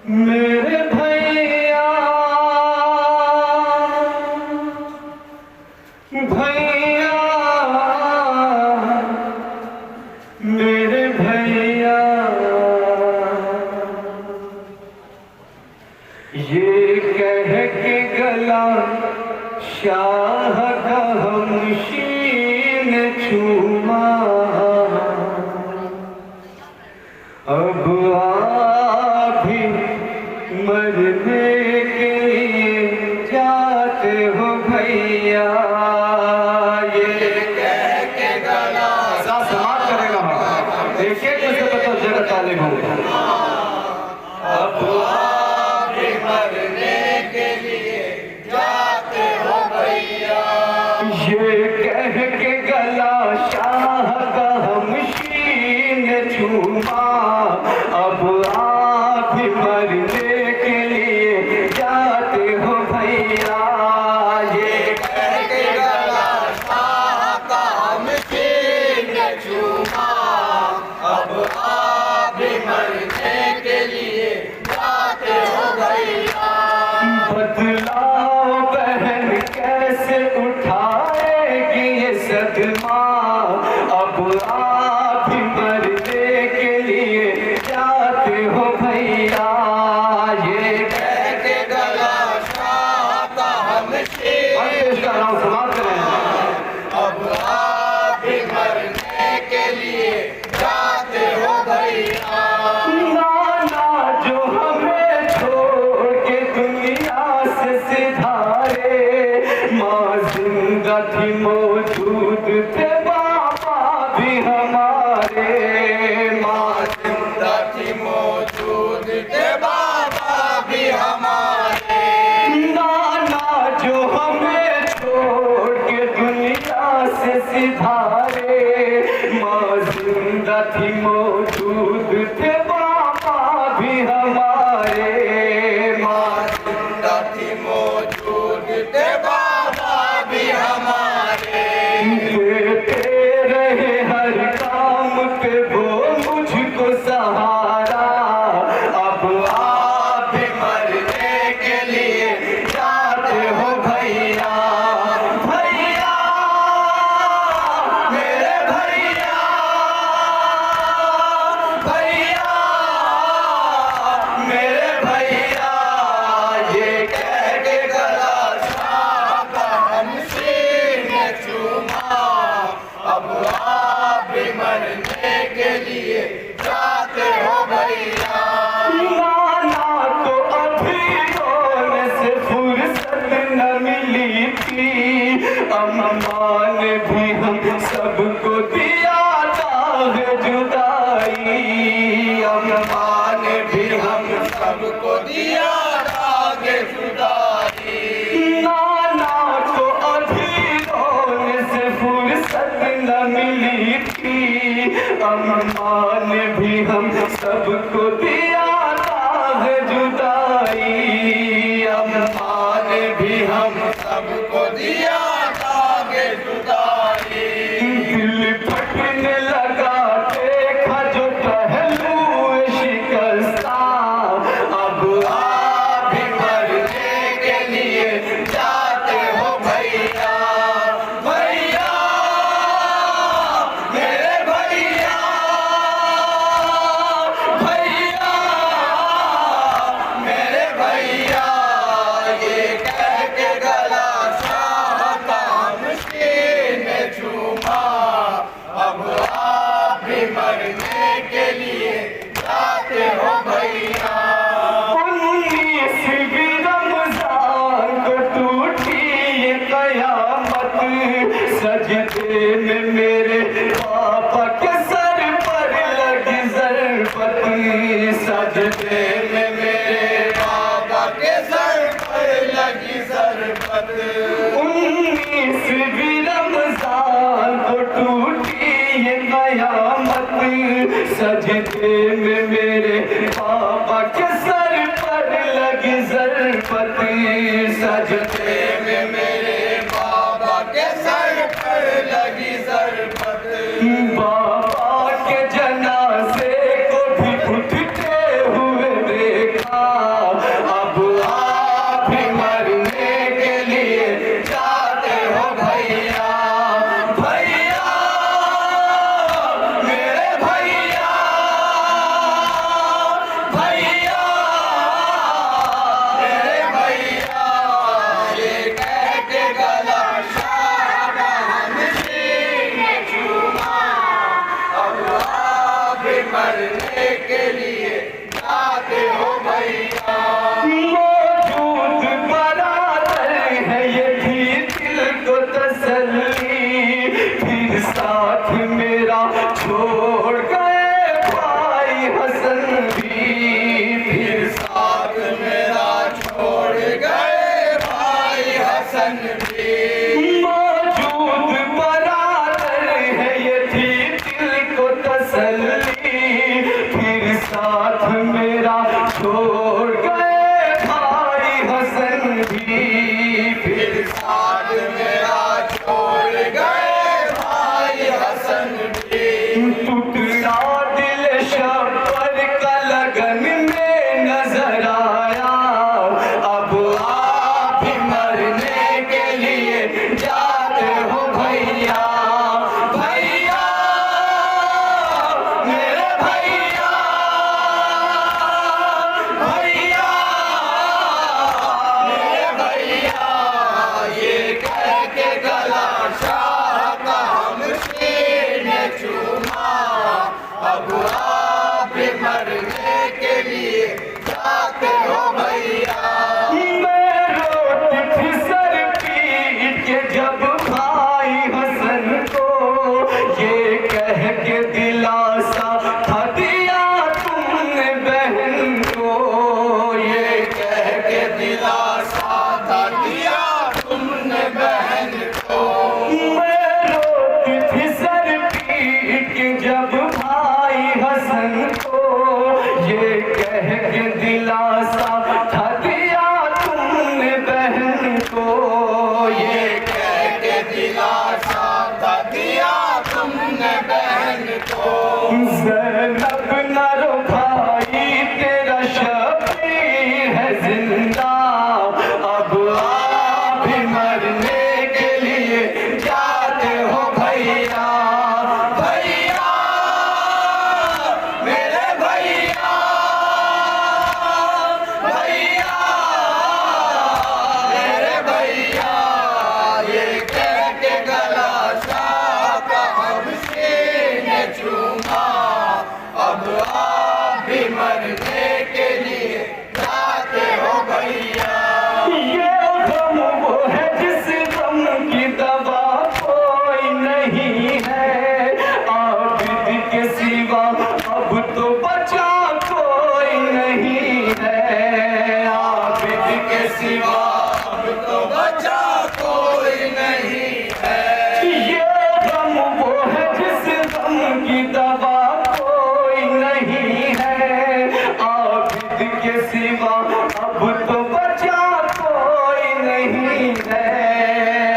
मेरे भैया भैया मेरे भैया, ये कह के गला शाह का हमशीन चूमा, अब आप भी मरने के लिए जाते हो भैया। ये कह के गला समाप्त करेगा। देखिए कैसे पता जगह तालिब होंगे। अब आप भी मरने के लिए जाते हो भैया। ये कह के गला शाह का हमशीन चूमा, अब आप भी मरने के लिए जाते हो भैया। ये कह के गला शाह का हमशीन चूमा, अब आप भी मरने के लिए जाते हो भैया। बदलाओ बहन कैसे उठाएगी ये सदमा, अब आप भी मरने के लिए जाते हो भैया। ये कह के गला शाह का हमशीन इसका नाम समाप्त करें। अब आप भी मरने के लिए जाते हो भैया। नाना जो हमें छोड़ के दुनिया से सिधारे, माँ जिंदा थी मौजूद थे बाबा भी हमारे। माँ जिंदा थी मौजूद थे बाबा भी हमारे। नाना जो हमें छोड़ के दुनिया से सिधारे, माँ जिंदा थी मौजूद थे बाबा भी हमारे। माँ जिंदा थी मौजूद थे बाबा भी हमारे। देते रहे हर काम पे वो मुझको सहारा, अब आप भी मरने के लिए जाते हो भैया। भैया मेरे भैया, भैया मेरे भैया, ये कह के गला शाह का हमशीन चूमा, अब आप भी मरने के लिए जाते हो भैया। नाना को अभी रोने से फुर्सत न मिली थी, अम्मा ने भी हम सबको दिया दाग जुदाई। अम्मा ने भी हम सबको दिया दाग जुदाई। नाना को अभी रोने से फुर्सत न मिली थी, अम्मा ने भी हम सबको दिया दाग जुदाई। अम्मा ने भी हम सबको दिया दाग जुदाई। दिल फटने लगा देखा जो पहलू शिकस्ता, अब आप भी मरने के लिए जाते हो भैया। भैया मेरे भैया, भैया मेरे भैया, ये कह के गला शाह का हमशीन चूमा, अब आप भी मरने के लिए जाते हो भैया। 19वीं रमजान को टूटी ये कयामत, सजदे में मेरे पापा के सर पर लगी ज़रबत। सजदे में मेरे पापा के सर पर लगी ज़रबत। 19वीं रमजान को टूटी ये कयामत, सजदे में मेरे पापा के सर पर लगी ज़रबत। सजदे में मेरे पापा के सर पर लगी ज़रबत। बाबा के जन्म मरने के लिए जाते हो भैया। मौजूद बराबर है ये भी दिल को तसल्ली, फिर साथ मेरा छोड़ गए भाई हसन भी, फिर साथ मेरा छोड़ गए भाई हसन भी। मौजूद बराबर है ये भी दिल को तसल्ली, फिर साथ मेरा छोड़ गए भाई हसन भी, फिर साथ मेरा छोड़ गए भाई हसन भी। टुकड़ा दिल शब्बर का लगन में नजर आया, अब आप भी मरने के लिए जाते हो भैया। भैया मेरे भैया, भैया मेरे भैया ये कह के गला शाह का हमशीर ने चूमा, अब आप भी मरने के लिए जाते हो भैया। मैं रोटी थी सर पीट के जब भाई हसन को, ये कह के दिलासा था दिया तुमने बहन को, ये कह के दिलासा था दिया तुमने बहन को। मैं रोती थी सर पीट के जब भाई हसन को, ये कह के दिलासा था दिया तुमने बहन को, ये कह के दिलासा था दिया तुमने बहन को। ज़ैनब न रो भाई तेरा शबीर है जिंदा, अब आप भी मरने के लिए जाते हो भैया। भैया मेरे भैया, भैया मेरे भैया ये कह के गला शाह का हमशीर ने चूमा, अब आप भी मरने के लिए जाते हो भैया। ये गम वो है जिस गम की दवा कोई नहीं है, आबिद के सिवा अब तो बचा कोई नहीं है, आबिद के सिवा अब तो बचा कोई नहीं है। ये गम वो है जिस गम की दवा कोई नहीं है, आबिद के सिवा अब तो बचा कोई नहीं है,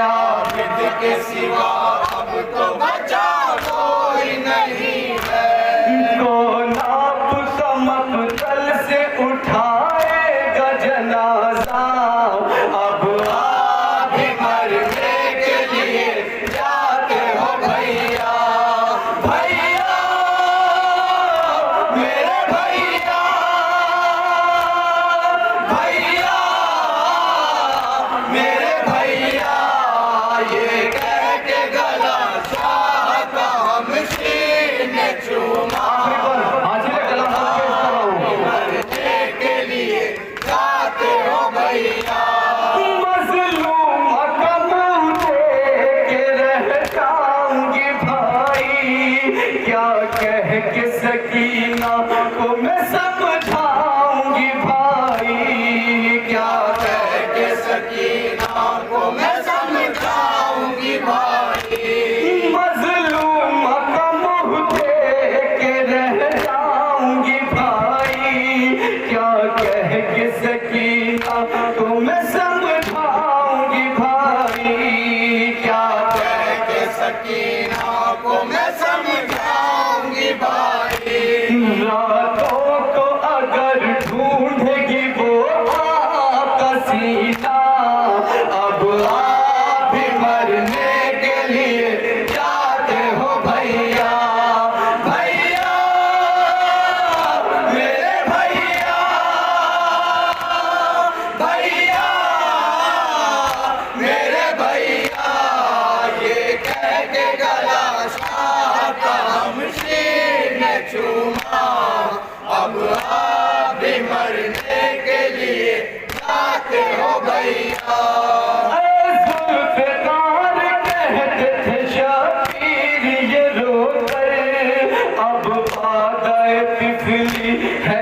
आबिद के सिवा अब तो बचा कोई नहीं है। को नाप समकतल से उठाएगा जनाजा, अब आप भी मरने के लिए जाते हो भैया। भैया मेरे भैया, भैया मेरे भैया ये कह के गला शाह का हमशीर ने चूमा, मरने के लिए जाते हो भैया। मजलूम का मुंह देख के रह जाऊंगी भाई, क्या कह के सकीना को मैं समझाऊंगी भाई, क्या कह के सकीना को मैं समझाऊंगी भाई। मजलूम का मुंह देख के रह जाऊंगी भाई, क्या कह के सकीना को मैं समझाऊंगी भाई, क्या कह के सकीना को मैं समझाऊंगी भाई। रातों को अगर चूमा, अब आप भी मरने के लिए जाते हो भैया। जुल्फ़िकार कहते थे शबीर ये रोकर, अब बादाए तिफली है